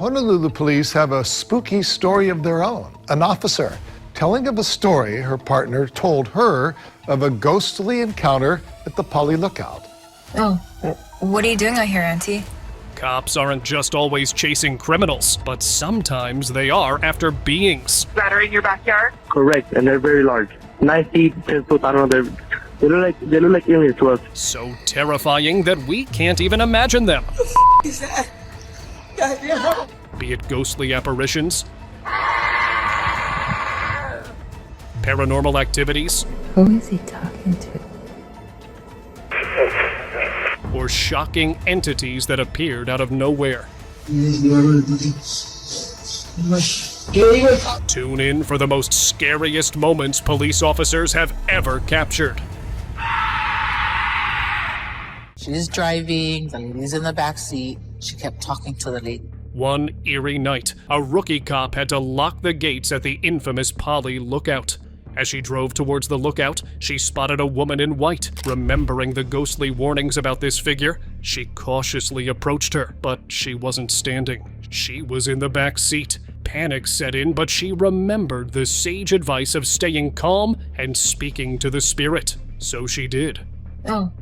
Honolulu police have a spooky story of their own. An officer telling of a story her partner told her of a ghostly encounter at the Poly Lookout. Oh, what are you doing out here, Auntie? Cops aren't just always chasing criminals, but sometimes they are after beings. That are in your backyard? Correct, and they're very large. 9 feet, 10 foot, I don't know, they look like aliens to us. So terrifying that we can't even imagine them. What is that? God, Be it ghostly apparitions, paranormal activities, Who is he talking to? or shocking entities that appeared out of nowhere. Tune in for the most scariest moments police officers have ever captured. She's driving, the lady's in the back seat. She kept talking to the lady. One eerie night, a rookie cop had to lock the gates at the infamous Poly Lookout. As she drove towards the lookout, she spotted a woman in white. Remembering the ghostly warnings about this figure, she cautiously approached her, but she wasn't standing. She was in the back seat. Panic set in, but she remembered the sage advice of staying calm and speaking to the spirit. So she did. Oh,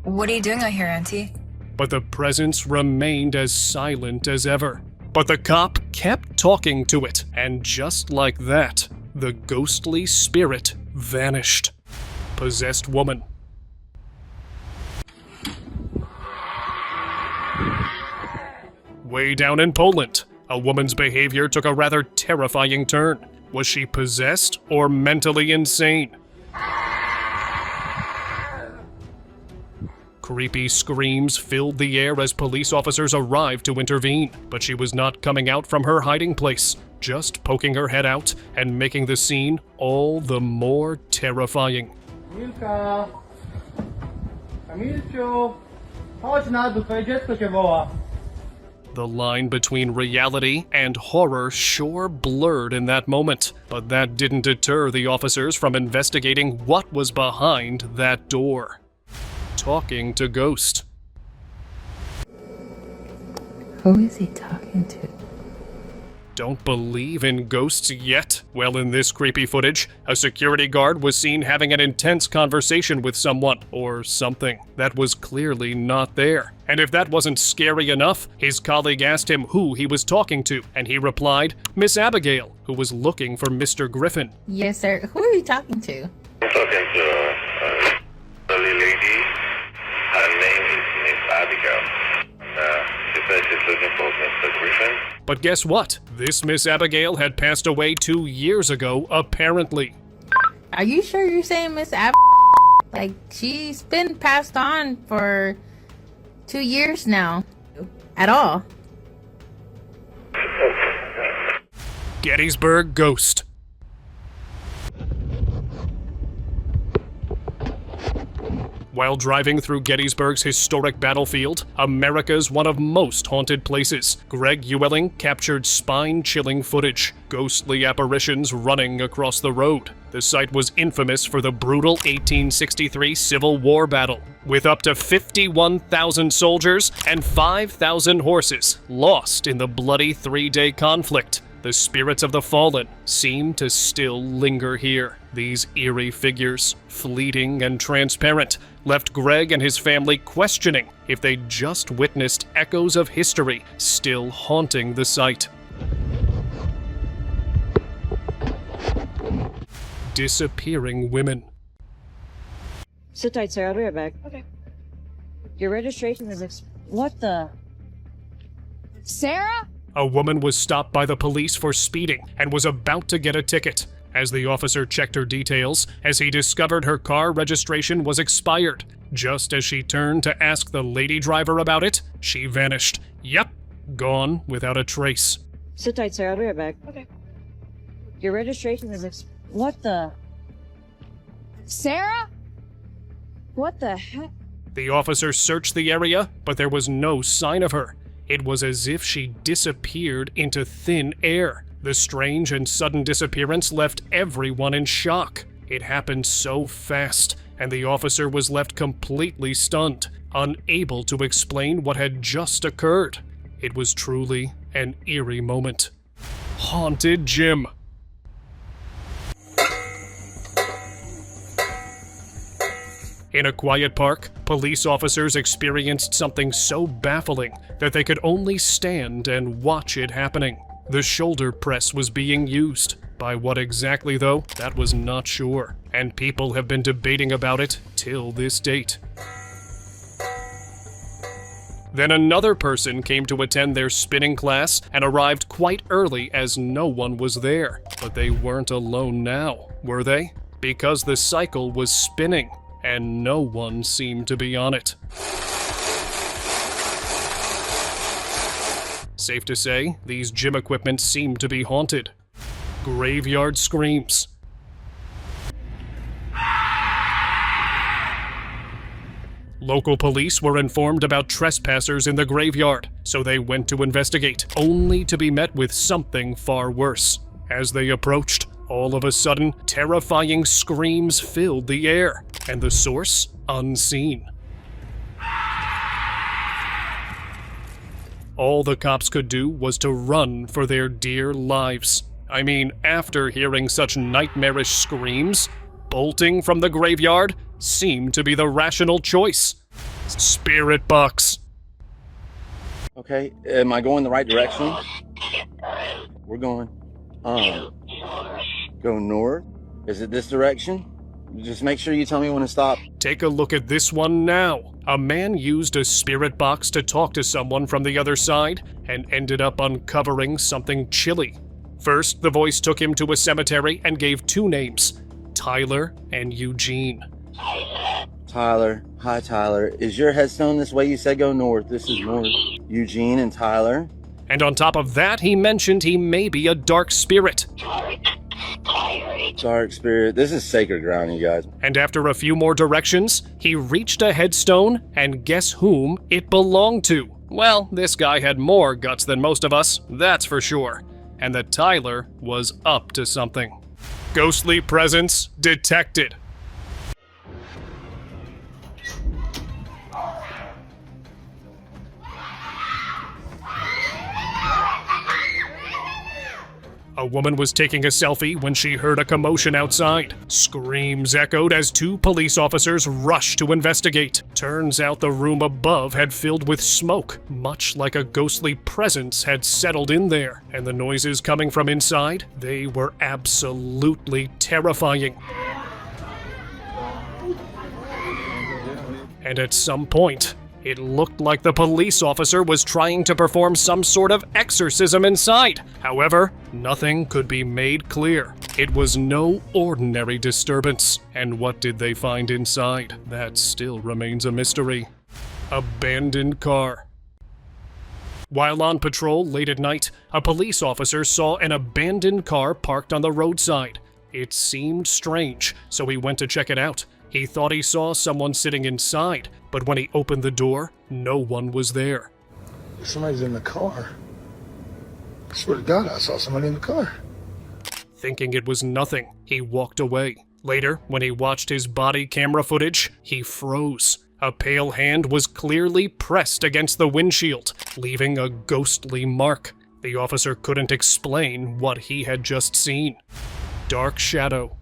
what are you doing out here, Auntie? But the presence remained as silent as ever. But the cop kept talking to it, and just like that, the ghostly spirit vanished. Possessed woman. Way down in Poland, a woman's behavior took a rather terrifying turn. Was she possessed or mentally insane? Creepy screams filled the air as police officers arrived to intervene, but she was not coming out from her hiding place, just poking her head out and making the scene all the more terrifying. Milka! Kamilciu! Chodź na dół, twoje dziecko cię woła. The line between reality and horror sure blurred in that moment, but that didn't deter the officers from investigating what was behind that door. Talking to ghost. Who is he talking to? Don't believe in ghosts yet? Well, in this creepy footage, a security guard was seen having an intense conversation with someone, or something, that was clearly not there. And if that wasn't scary enough, his colleague asked him who he was talking to, and he replied, Miss Abigail, who was looking for Mr. Griffin. Yes, sir. Who are you talking to? I'm talking to the lady. Her name is Miss Abigail. She says she's looking for Mr. Griffin. But guess what? This Miss Abigail had passed away 2 years ago, apparently. Are you sure you're saying Miss Like, she's been passed on for 2 years now. At all. Gettysburg Ghost. While driving through Gettysburg's historic battlefield, America's one of most haunted places, Greg Uelling captured spine-chilling footage, ghostly apparitions running across the road. The site was infamous for the brutal 1863 Civil War battle, with up to 51,000 soldiers and 5,000 horses lost in the bloody 3-day conflict. The spirits of the fallen seem to still linger here. These eerie figures, fleeting and transparent, left Greg and his family questioning if they just witnessed echoes of history still haunting the site. Disappearing women. Sit tight, sir. I'll be right back. Okay. Your registration is what the? Sarah? A woman was stopped by the police for speeding and was about to get a ticket. As the officer checked her details, as he discovered her car registration was expired. Just as she turned to ask the lady driver about it, she vanished. Yep, gone without a trace. Sit tight, sir. I'll be right back. Okay. Your registration is what the? Sarah? What the heck? The officer searched the area, but there was no sign of her. It was as if she disappeared into thin air. The strange and sudden disappearance left everyone in shock. It happened so fast, and the officer was left completely stunned, unable to explain what had just occurred. It was truly An eerie moment. Haunted Jim. In a quiet park, police officers experienced something so baffling that they could only stand and watch it happening. The shoulder press was being used. By what exactly, though, that was not sure, and people have been debating about it till this date. Then another person came to attend their spinning class and arrived quite early as no one was there. But they weren't alone now, were they? Because the cycle was spinning, and no one seemed to be on it. Safe to say, these gym equipment seemed to be haunted. Graveyard screams. Local police were informed about trespassers in the graveyard, so they went to investigate, only to be met with something far worse. As they approached, all of a sudden, terrifying screams filled the air, and the source unseen. All the cops could do was to run for their dear lives. I mean, after hearing such nightmarish screams, bolting from the graveyard seemed to be the rational choice. Spirit box. Okay, am I going the right direction? We're going, go north? Is it this direction? Just make sure you tell me when to stop. Take a look at this one now. A man used a spirit box to talk to someone from the other side and ended up uncovering something chilly. First, the voice took him to a cemetery and gave two names, Tyler and Eugene. Tyler. Hi, Tyler. Is your headstone this way? You said go north. This is north. Eugene and Tyler. And on top of that, he mentioned he may be a dark spirit. Dark spirit. This is sacred ground, you guys. And after a few more directions, he reached a headstone, and guess whom it belonged to? Well, this guy had more guts than most of us, that's for sure. And that Tyler was up to something. Ghostly presence detected. A woman was taking a selfie when she heard a commotion outside. Screams echoed as two police officers rushed to investigate. Turns out the room above had filled with smoke, much like a ghostly presence had settled in there. And the noises coming from inside, they were absolutely terrifying. And at some point, it looked like the police officer was trying to perform some sort of exorcism inside. However, nothing could be made clear. It was no ordinary disturbance. And what did they find inside? That still remains a mystery. Abandoned car. While on patrol late at night, a police officer saw an abandoned car parked on the roadside. It seemed strange, so he went to check it out. He thought he saw someone sitting inside, but when he opened the door, no one was there. Somebody's in the car. I swear to God, I saw somebody in the car. Thinking it was nothing, he walked away. Later, when he watched his body camera footage, he froze. A pale hand was clearly pressed against the windshield, leaving a ghostly mark. The officer couldn't explain what he had just seen. Dark shadow.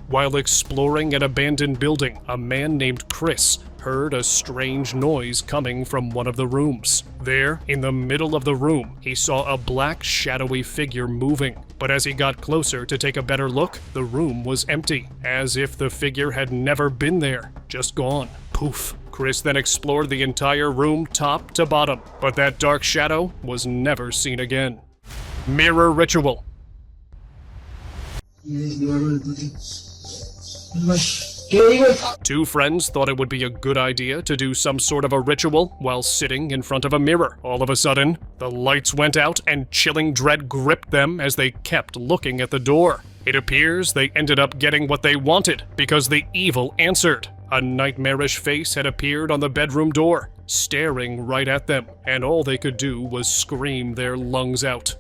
While exploring an abandoned building, a man named Chris heard a strange noise coming from one of the rooms. There, in the middle of the room, he saw a black, shadowy figure moving. But as he got closer to take a better look, the room was empty, as if the figure had never been there, just gone. Poof. Chris then explored the entire room top to bottom, but that dark shadow was never seen again. Mirror ritual. Two friends thought it would be a good idea to do some sort of a ritual while sitting in front of a mirror. All of a sudden, the lights went out and chilling dread gripped them as they kept looking at the door. It appears they ended up getting what they wanted because the evil answered. A nightmarish face had appeared on the bedroom door, staring right at them, and all they could do was scream their lungs out.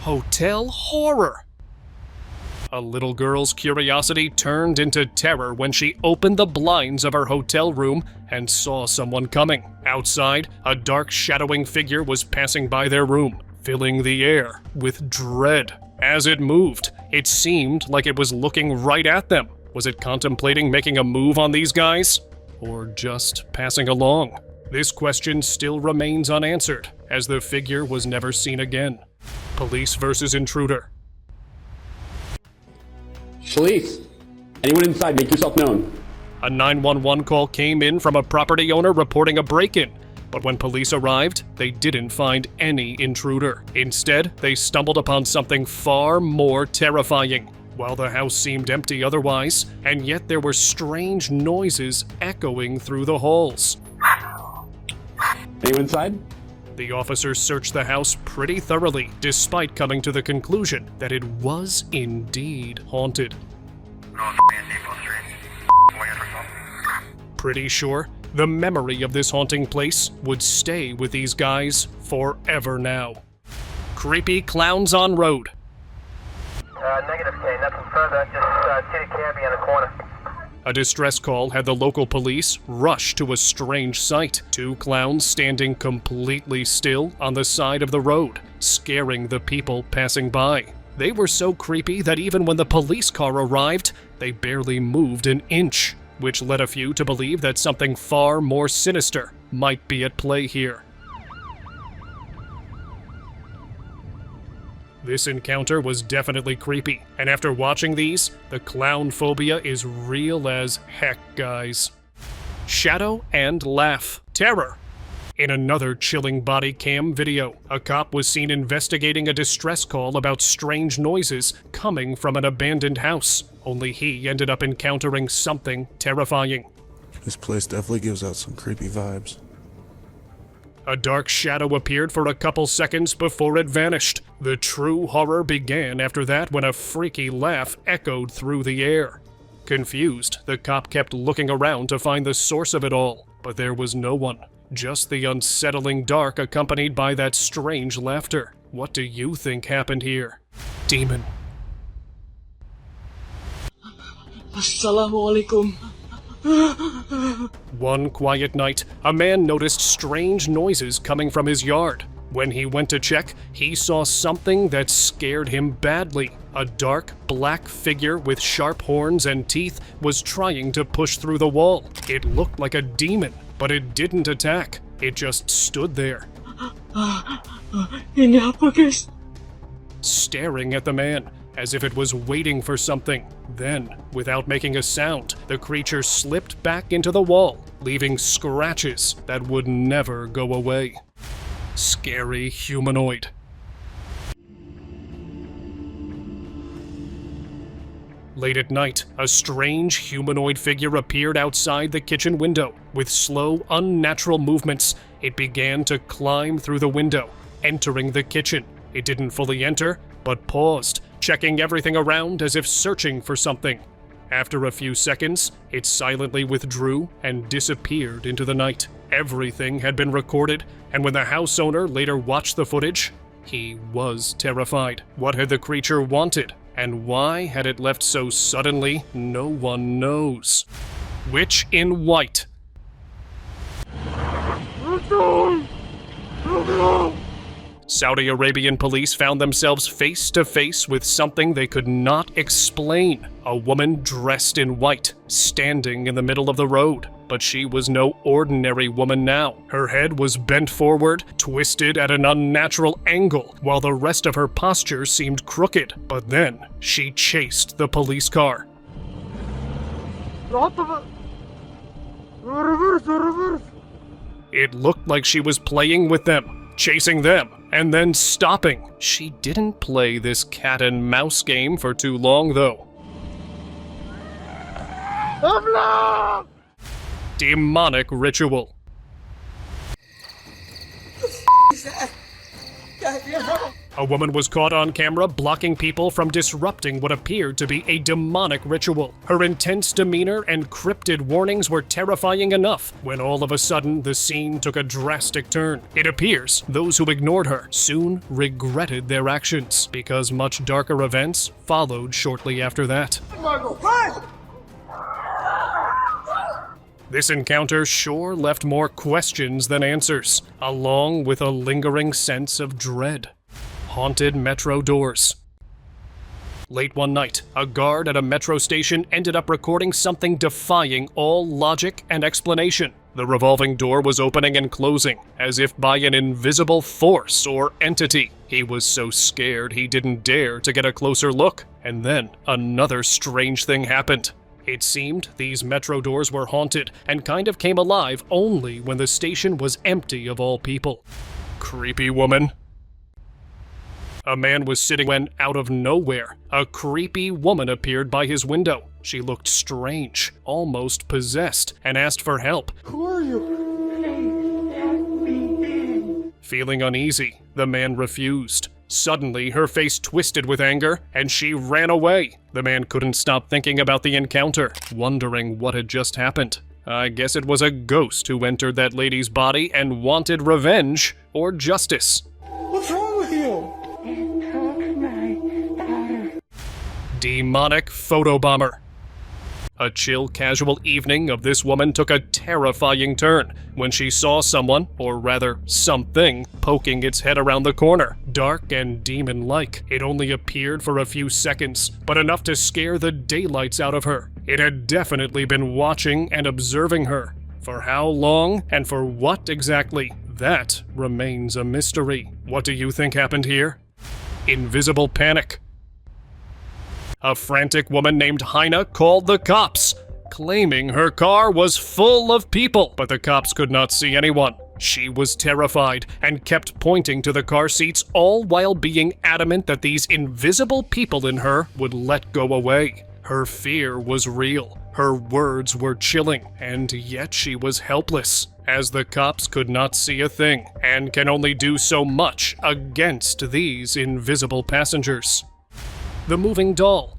Hotel horror. A little girl's curiosity turned into terror when she opened the blinds of her hotel room and saw someone coming. Outside, a dark shadowing figure was passing by their room, filling the air with dread. As it moved, it seemed like it was looking right at them. Was it contemplating making a move on these guys? Or just passing along? This question still remains unanswered, as the figure was never seen again. Police versus intruder. Police! Anyone inside, make yourself known. A 911 call came in from a property owner reporting a break-in, but when police arrived, they didn't find any intruder. Instead, they stumbled upon something far more terrifying. While the house seemed empty otherwise, and yet there were strange noises echoing through the halls. Anyone inside? The officers searched the house pretty thoroughly, despite coming to the conclusion that it was indeed haunted. Pretty sure the memory of this haunting place would stay with these guys forever now. Creepy clowns on road. Negative K, nothing further, just city cabbie on the corner. A distress call had the local police rush to a strange sight. 2 clowns standing completely still on the side of the road, scaring the people passing by. They were so creepy that even when the police car arrived, they barely moved an inch, which led a few to believe that something far more sinister might be at play here. This encounter was definitely creepy, and after watching these, the clown phobia is real as heck, guys. Shadow and laugh. Terror. In another chilling body cam video, a cop was seen investigating a distress call about strange noises coming from an abandoned house. Only he ended up encountering something terrifying. This place definitely gives out some creepy vibes. A dark shadow appeared for a couple seconds before it vanished. The true horror began after that when a freaky laugh echoed through the air. Confused, the cop kept looking around to find the source of it all, but there was no one. Just the unsettling dark accompanied by that strange laughter. What do you think happened here? Demon. Assalamualaikum. One quiet night, a man noticed strange noises coming from his yard. When he went to check, he saw something that scared him badly. A dark, black figure with sharp horns and teeth was trying to push through the wall. It looked like a demon, but it didn't attack. It just stood there, staring at the man, as if it was waiting for something. Then, without making a sound, the creature slipped back into the wall, leaving scratches that would never go away. Scary humanoid. Late at night, a strange humanoid figure appeared outside the kitchen window. With slow, unnatural movements, it began to climb through the window, entering the kitchen. It didn't fully enter, but paused, checking everything around as if searching for something. After a few seconds, it silently withdrew and disappeared into the night. Everything had been recorded, and when the house owner later watched the footage, he was terrified. What had the creature wanted, and why had it left so suddenly? No one knows. Witch in White. Saudi Arabian police found themselves face to face with something they could not explain. A woman dressed in white, standing in the middle of the road. But she was no ordinary woman now. Her head was bent forward, twisted at an unnatural angle, while the rest of her posture seemed crooked. But then, she chased the police car. It looked like she was playing with them, chasing them, and then stopping. She didn't play this cat and mouse game for too long, though. Demonic ritual. A woman was caught on camera blocking people from disrupting what appeared to be a demonic ritual. Her intense demeanor and cryptid warnings were terrifying enough when all of a sudden the scene took a drastic turn. It appears those who ignored her soon regretted their actions because much darker events followed shortly after that. This encounter sure left more questions than answers, along with a lingering sense of dread. Haunted metro doors. Late one night, a guard at a metro station ended up recording something defying all logic and explanation. The revolving door was opening and closing, as if by an invisible force or entity. He was so scared he didn't dare to get a closer look. And then, another strange thing happened. It seemed these metro doors were haunted and kind of came alive only when the station was empty of all people. Creepy woman. A man was sitting when, out of nowhere, a creepy woman appeared by his window. She looked strange, almost possessed, and asked for help. Who are you? Feeling uneasy, the man refused. Suddenly, her face twisted with anger, and she ran away. The man couldn't stop thinking about the encounter, wondering what had just happened. I guess it was a ghost who entered that lady's body and wanted revenge or justice. What's wrong with you? Demonic photobomber. A chill, casual evening of this woman took a terrifying turn when she saw someone, or rather something, poking its head around the corner. Dark and demon-like. It only appeared for a few seconds, but enough to scare the daylights out of her. It had definitely been watching and observing her. For how long and for what exactly? That remains a mystery. What do you think happened here? Invisible panic. A frantic woman named Heina called the cops, claiming her car was full of people, but the cops could not see anyone. She was terrified and kept pointing to the car seats, all while being adamant that these invisible people in her would let go away. Her fear was real, her words were chilling, and yet she was helpless, as the cops could not see a thing, and can only do so much against these invisible passengers. The moving doll.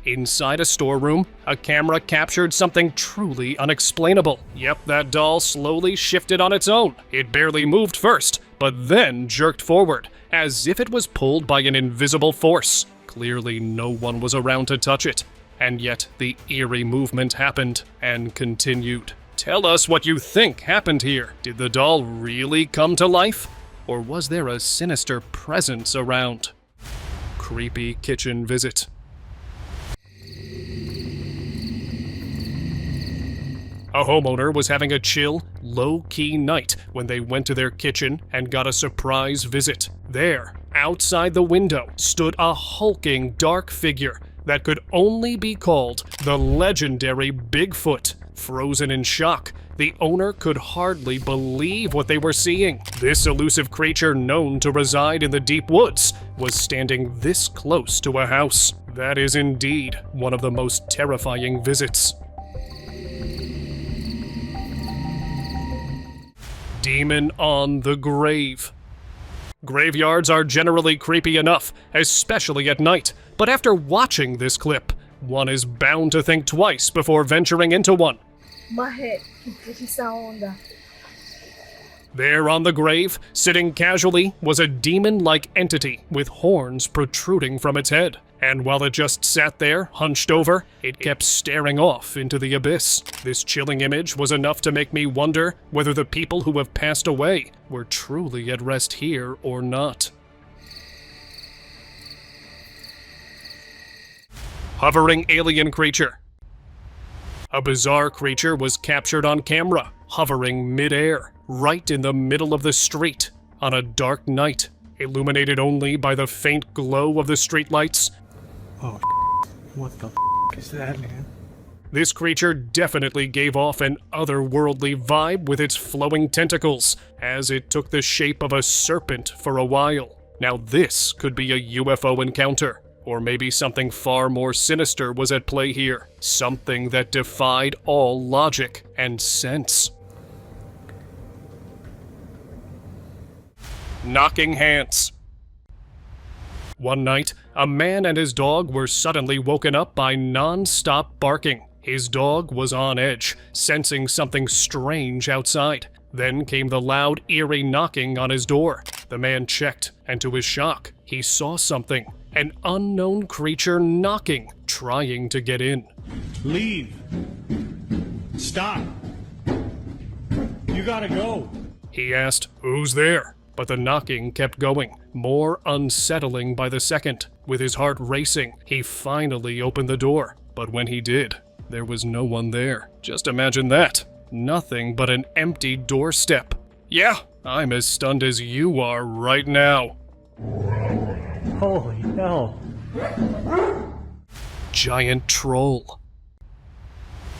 Inside a storeroom, a camera captured something truly unexplainable. Yep, that doll slowly shifted on its own. It barely moved first, but then jerked forward, as if it was pulled by an invisible force. Clearly no one was around to touch it, and yet the eerie movement happened and continued. Tell us what you think happened here. Did the doll really come to life? Or was there a sinister presence around? Creepy kitchen visit. A homeowner was having a chill, low-key night when they went to their kitchen and got a surprise visit. There, outside the window, stood a hulking dark figure that could only be called the legendary Bigfoot. Frozen in shock, the owner could hardly believe what they were seeing. This elusive creature, known to reside in the deep woods, was standing this close to a house. That is indeed one of the most terrifying visits. Demon on the grave. Graveyards are generally creepy enough, especially at night, but after watching this clip, one is bound to think twice before venturing into one. There on the grave, sitting casually, was a demon-like entity with horns protruding from its head. And while it just sat there, hunched over, it kept staring off into the abyss. This chilling image was enough to make me wonder whether the people who have passed away were truly at rest here or not. Hovering alien creature. A bizarre creature was captured on camera, hovering mid-air, right in the middle of the street, on a dark night, illuminated only by the faint glow of the streetlights. Oh, what the is that, man? This creature definitely gave off an otherworldly vibe with its flowing tentacles, as it took the shape of a serpent for a while. Now this could be a UFO encounter, or maybe something far more sinister was at play here. Something that defied all logic and sense. knocking hands. One night, a man and his dog were suddenly woken up by non-stop barking. His dog was on edge, sensing something strange outside. Then came the loud, eerie knocking on his door. The man checked, and to his shock, he saw something. An unknown creature knocking, trying to get in. Leave. Stop. You gotta go. He asked, "Who's there?" But the knocking kept going, more unsettling by the second. With his heart racing, he finally opened the door. But when he did, there was no one there. Just imagine that. Nothing but an empty doorstep. Yeah, I'm as stunned as you are right now. Holy hell. Giant troll.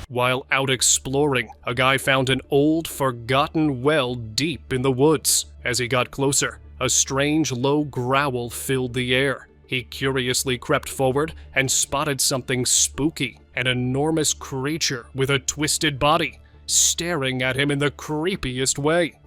While out exploring, a guy found an old, forgotten well deep in the woods. As he got closer, a strange, low growl filled the air. He curiously crept forward and spotted something spooky, an enormous creature with a twisted body, staring at him in the creepiest way.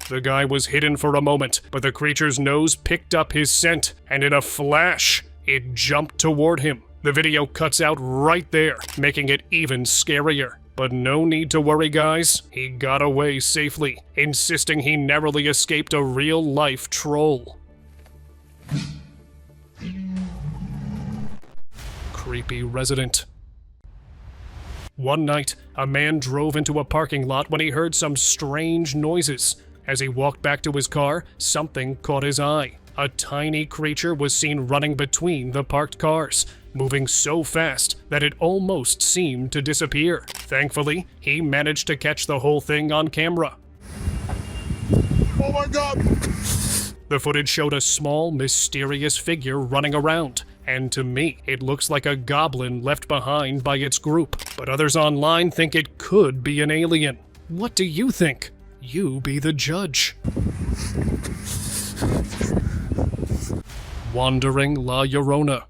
The guy was hidden for a moment, but the creature's nose picked up his scent, and in a flash, it jumped toward him. The video cuts out right there, making it even scarier. But no need to worry, guys. He got away safely, insisting he narrowly escaped a real-life troll. Creepy resident. One night, a man drove into a parking lot when he heard some strange noises. As he walked back to his car, something caught his eye. A tiny creature was seen running between the parked cars, moving so fast that it almost seemed to disappear. Thankfully, he managed to catch the whole thing on camera. Oh my god! The footage showed a small, mysterious figure running around, and to me, it looks like a goblin left behind by its group. But others online think it could be an alien. What do you think? You be the judge. Wandering La Llorona.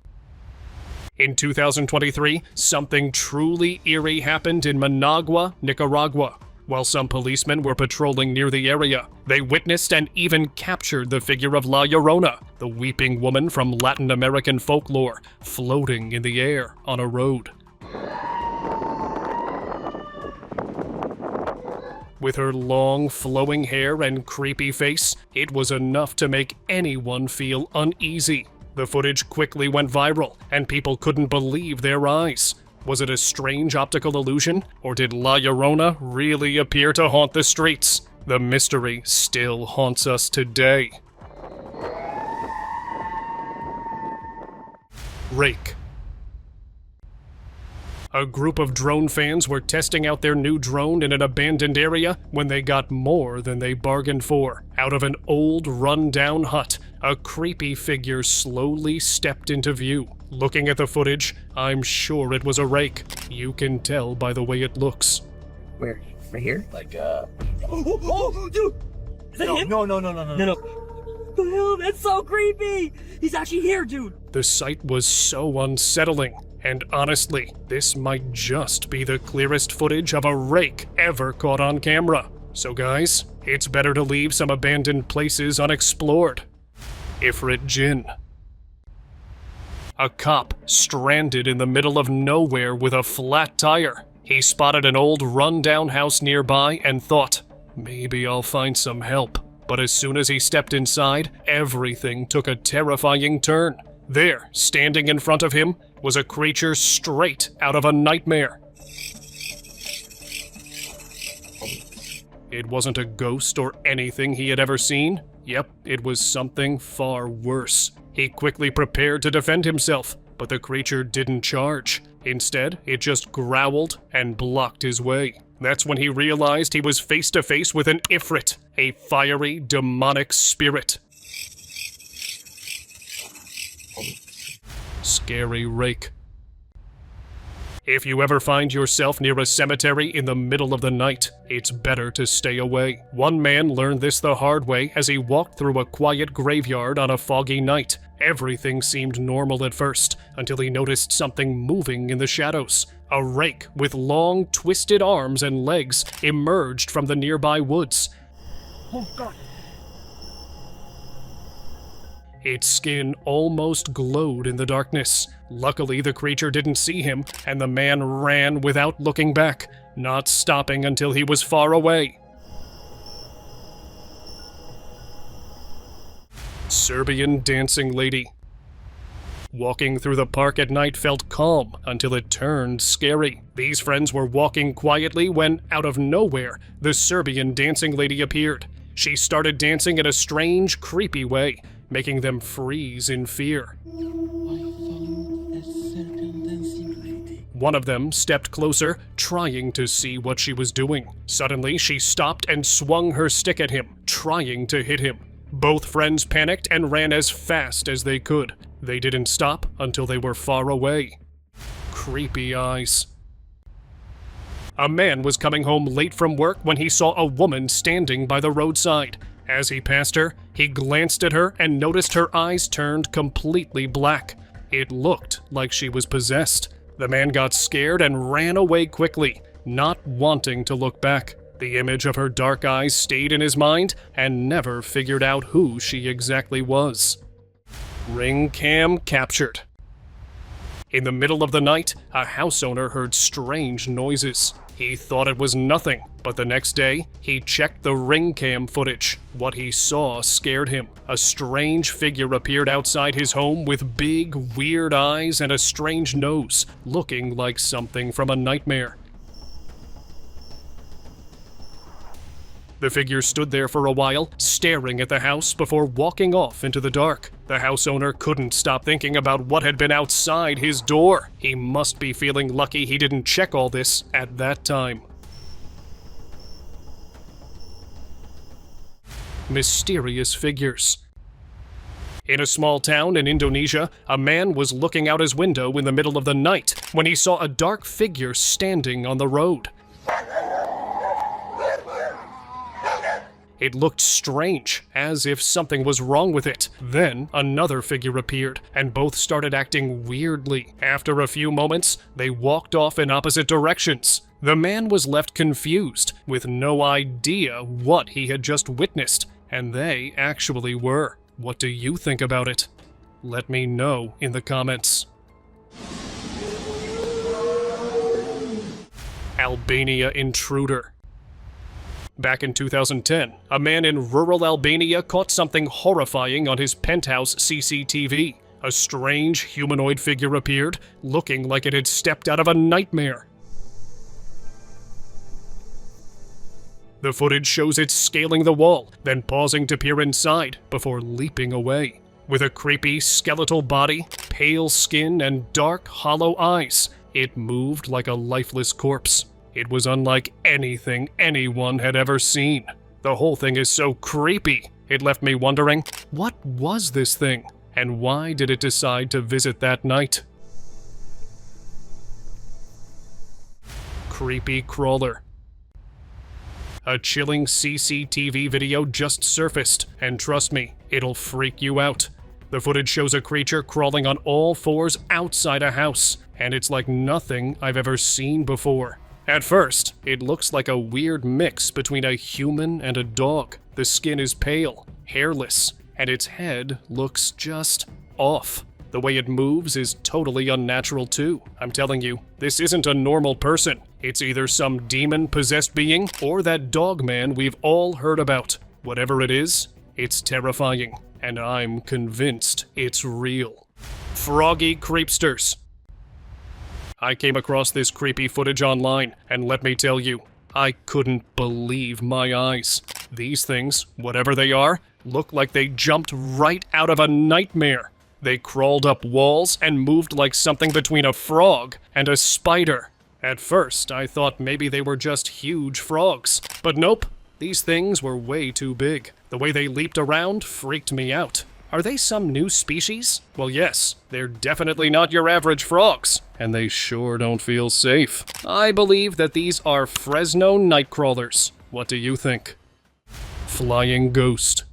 In 2023, something truly eerie happened in Managua, Nicaragua. While some policemen were patrolling near the area, they witnessed and even captured the figure of La Llorona, the weeping woman from Latin American folklore, floating in the air on a road. With her long, flowing hair and creepy face, it was enough to make anyone feel uneasy. The footage quickly went viral, and people couldn't believe their eyes. Was it a strange optical illusion, or did La Llorona really appear to haunt the streets? The mystery still haunts us today. Rake. A group of drone fans were testing out their new drone in an abandoned area when they got more than they bargained for. Out of an old, run-down hut, a creepy figure slowly stepped into view. Looking at the footage, I'm sure it was a rake. You can tell by the way it looks. Where? Right here? Oh, dude! Is that him? No. The hell? That's so creepy! He's actually here, dude! The sight was so unsettling. And honestly, this might just be the clearest footage of a rake ever caught on camera. So guys, it's better to leave some abandoned places unexplored. Ifrit Jinn. A cop stranded in the middle of nowhere with a flat tire. He spotted an old run-down house nearby and thought, maybe I'll find some help. But as soon as he stepped inside, everything took a terrifying turn. There, standing in front of him, was a creature straight out of a nightmare. It wasn't a ghost or anything he had ever seen. Yep, it was something far worse. He quickly prepared to defend himself, but the creature didn't charge. Instead, it just growled and blocked his way. That's when he realized he was face to face with an Ifrit, a fiery, demonic spirit. Scary Rake. If you ever find yourself near a cemetery in the middle of the night, it's better to stay away. One man learned this the hard way as he walked through a quiet graveyard on a foggy night. Everything seemed normal at first, until he noticed something moving in the shadows. A rake with long, twisted arms and legs emerged from the nearby woods. Oh, God. Its skin almost glowed in the darkness. Luckily, the creature didn't see him, and the man ran without looking back, not stopping until he was far away. Serbian dancing lady. Walking through the park at night felt calm until it turned scary. These friends were walking quietly when, out of nowhere, the Serbian dancing lady appeared. She started dancing in a strange, creepy way, making them freeze in fear. One of them stepped closer, trying to see what she was doing. Suddenly, she stopped and swung her stick at him, trying to hit him. Both friends panicked and ran as fast as they could. They didn't stop until they were far away. Creepy eyes. A man was coming home late from work when he saw a woman standing by the roadside. As he passed her, he glanced at her and noticed her eyes turned completely black. It looked like she was possessed. The man got scared and ran away quickly, not wanting to look back. The image of her dark eyes stayed in his mind and never figured out who she exactly was. Ring cam captured. In the middle of the night, a house owner heard strange noises. He thought it was nothing, but the next day, he checked the ring cam footage. What he saw scared him. A strange figure appeared outside his home with big, weird eyes and a strange nose, looking like something from a nightmare. The figure stood there for a while, staring at the house before walking off into the dark. The house owner couldn't stop thinking about what had been outside his door. He must be feeling lucky he didn't check all this at that time. Mysterious figures. In a small town in Indonesia, a man was looking out his window in the middle of the night when he saw a dark figure standing on the road. It looked strange, as if something was wrong with it. Then, another figure appeared, and both started acting weirdly. After a few moments, they walked off in opposite directions. The man was left confused, with no idea what he had just witnessed, and they actually were. What do you think about it? Let me know in the comments. Albania intruder. Back in 2010, a man in rural Albania caught something horrifying on his penthouse CCTV. A strange humanoid figure appeared, looking like it had stepped out of a nightmare. The footage shows it scaling the wall, then pausing to peer inside before leaping away. With a creepy, skeletal body, pale skin, and dark, hollow eyes, it moved like a lifeless corpse. It was unlike anything anyone had ever seen. The whole thing is so creepy. It left me wondering, what was this thing? And why did it decide to visit that night? Creepy crawler. A chilling CCTV video just surfaced, and trust me, it'll freak you out. The footage shows a creature crawling on all fours outside a house, and it's like nothing I've ever seen before. At first, it looks like a weird mix between a human and a dog. The skin is pale, hairless, and its head looks just off. The way it moves is totally unnatural too. I'm telling you, this isn't a normal person. It's either some demon-possessed being or that dog man we've all heard about. Whatever it is, it's terrifying, and I'm convinced it's real. Froggy creepsters. I came across this creepy footage online, and let me tell you, I couldn't believe my eyes. These things, whatever they are, look like they jumped right out of a nightmare. They crawled up walls and moved like something between a frog and a spider. At first, I thought maybe they were just huge frogs, but nope, these things were way too big. The way they leaped around freaked me out. Are they some new species? Well, yes, they're definitely not your average frogs, and they sure don't feel safe. I believe that these are Fresno nightcrawlers. What do you think? Flying ghost.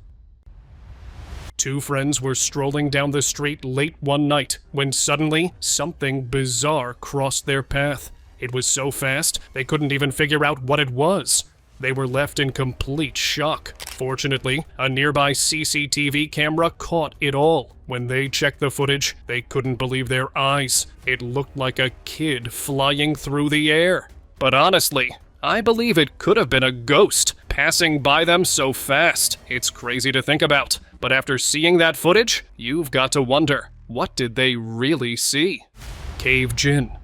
Two friends were strolling down the street late one night when suddenly something bizarre crossed their path. It was so fast, they couldn't even figure out what it was. They were left in complete shock. Fortunately, a nearby CCTV camera caught it all. When they checked the footage, they couldn't believe their eyes. It looked like a kid flying through the air. But honestly, I believe it could have been a ghost passing by them so fast. It's crazy to think about. But after seeing that footage, you've got to wonder, what did they really see? Cave Jinn.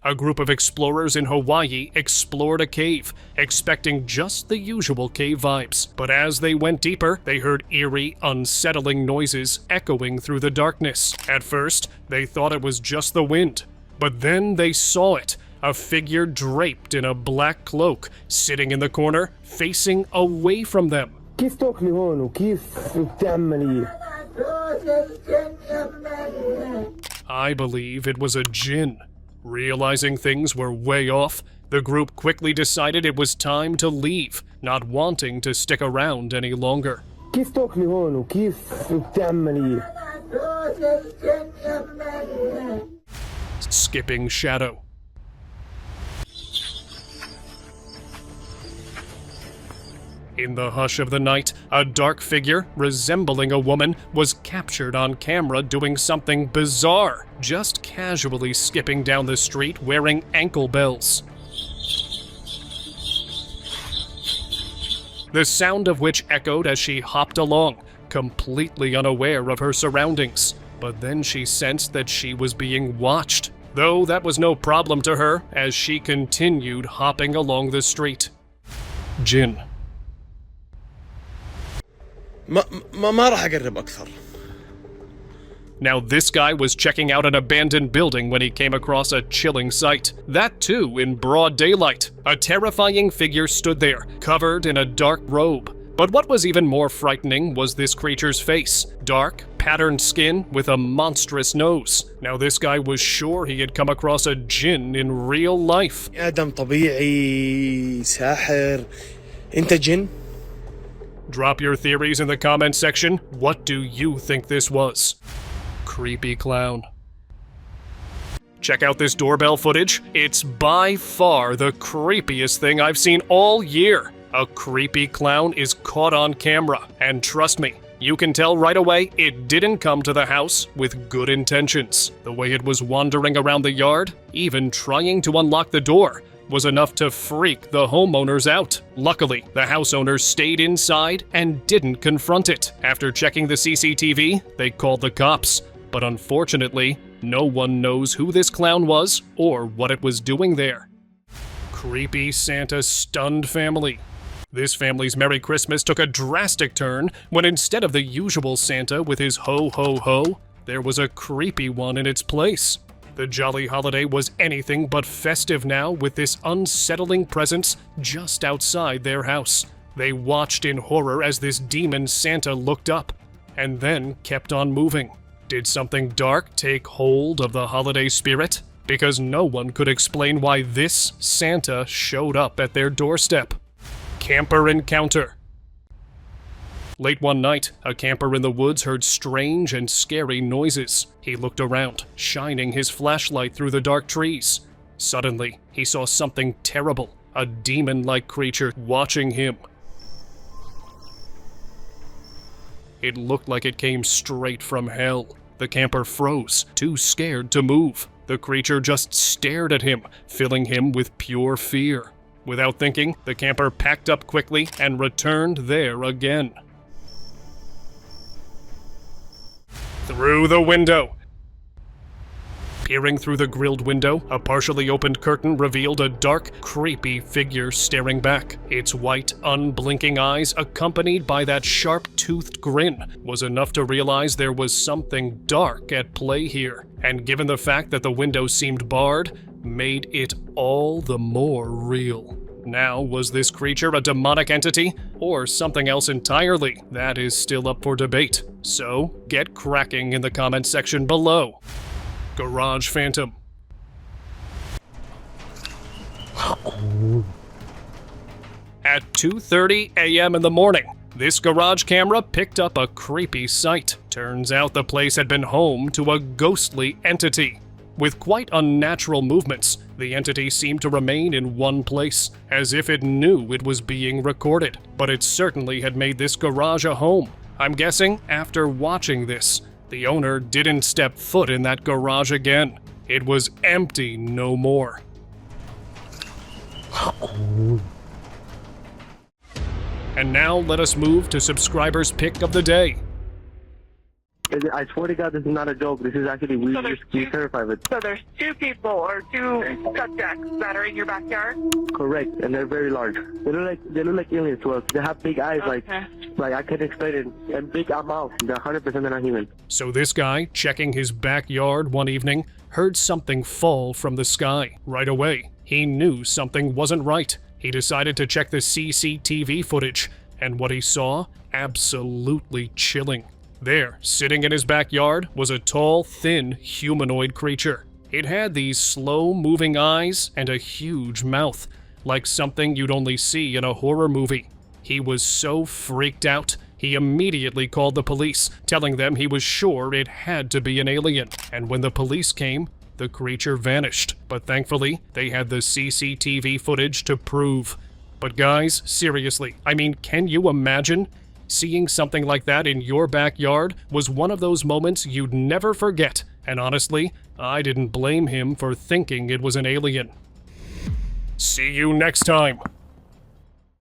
A group of explorers in Hawaii explored a cave, expecting just the usual cave vibes. But as they went deeper, they heard eerie, unsettling noises echoing through the darkness. At first, they thought it was just the wind. But then they saw it. A figure draped in a black cloak, sitting in the corner, facing away from them. I believe it was a jinn. Realizing things were way off, the group quickly decided it was time to leave, not wanting to stick around any longer. Skipping shadow. In the hush of the night, a dark figure, resembling a woman, was captured on camera doing something bizarre, just casually skipping down the street wearing ankle bells. The sound of which echoed as she hopped along, completely unaware of her surroundings. But then she sensed that she was being watched, though that was no problem to her as she continued hopping along the street. Jinn. ما راح أقرب أكثر. Now this guy was checking out an abandoned building when he came across a chilling sight. That too in broad daylight. A terrifying figure stood there, covered in a dark robe. But what was even more frightening was this creature's face. Dark, patterned skin with a monstrous nose. Now this guy was sure he had come across a jinn in real life. آدم طبيعي ساحر أنت جن. Drop your theories in the comments section. What do you think this was? Creepy clown. Check out this doorbell footage. It's by far the creepiest thing I've seen all year. A creepy clown is caught on camera, and trust me, you can tell right away it didn't come to the house with good intentions. The way it was wandering around the yard, even trying to unlock the door, was enough to freak the homeowners out. Luckily, the house owners stayed inside and didn't confront it. After checking the CCTV, they called the cops. But unfortunately, no one knows who this clown was or what it was doing there. Creepy Santa stunned family. This family's Merry Christmas took a drastic turn when instead of the usual Santa with his ho ho ho, there was a creepy one in its place. The jolly holiday was anything but festive now with this unsettling presence just outside their house. They watched in horror as this demon Santa looked up, and then kept on moving. Did something dark take hold of the holiday spirit? Because no one could explain why this Santa showed up at their doorstep. Camper encounter. Late one night, a camper in the woods heard strange and scary noises. He looked around, shining his flashlight through the dark trees. Suddenly, he saw something terrible, a demon-like creature watching him. It looked like it came straight from hell. The camper froze, too scared to move. The creature just stared at him, filling him with pure fear. Without thinking, the camper packed up quickly and returned there again. Through the window. Peering through the grilled window, a partially opened curtain revealed a dark, creepy figure staring back. Its white, unblinking eyes, accompanied by that sharp-toothed grin, was enough to realize there was something dark at play here. And given the fact that the window seemed barred, made it all the more real. Now, was this creature a demonic entity, or something else entirely? That is still up for debate. So, get cracking in the comments section below. Garage Phantom. At 2:30 a.m. in the morning, this garage camera picked up a creepy sight. Turns out the place had been home to a ghostly entity. With quite unnatural movements, the entity seemed to remain in one place, as if it knew it was being recorded. But it certainly had made this garage a home. I'm guessing, after watching this, the owner didn't step foot in that garage again. It was empty no more. And now let us move to subscribers' pick of the day. I swear to God, this is not a joke. This is actually, we terrified of it. So there's two people or two subjects that are in your backyard? Correct, and they're very large. They look like aliens to us. They have big eyes, like I can't explain it, and big mouths. They're 100% they're not human. So this guy, checking his backyard one evening, heard something fall from the sky. Right away, he knew something wasn't right. He decided to check the CCTV footage, and what he saw, absolutely chilling. There, sitting in his backyard, was a tall, thin, humanoid creature. It had these slow-moving eyes and a huge mouth, like something you'd only see in a horror movie. He was so freaked out, he immediately called the police, telling them he was sure it had to be an alien. And when the police came, the creature vanished. But thankfully, they had the CCTV footage to prove. But guys, seriously, I mean, can you imagine? Seeing something like that in your backyard was one of those moments you'd never forget, and honestly, I didn't blame him for thinking it was an alien. See you next time!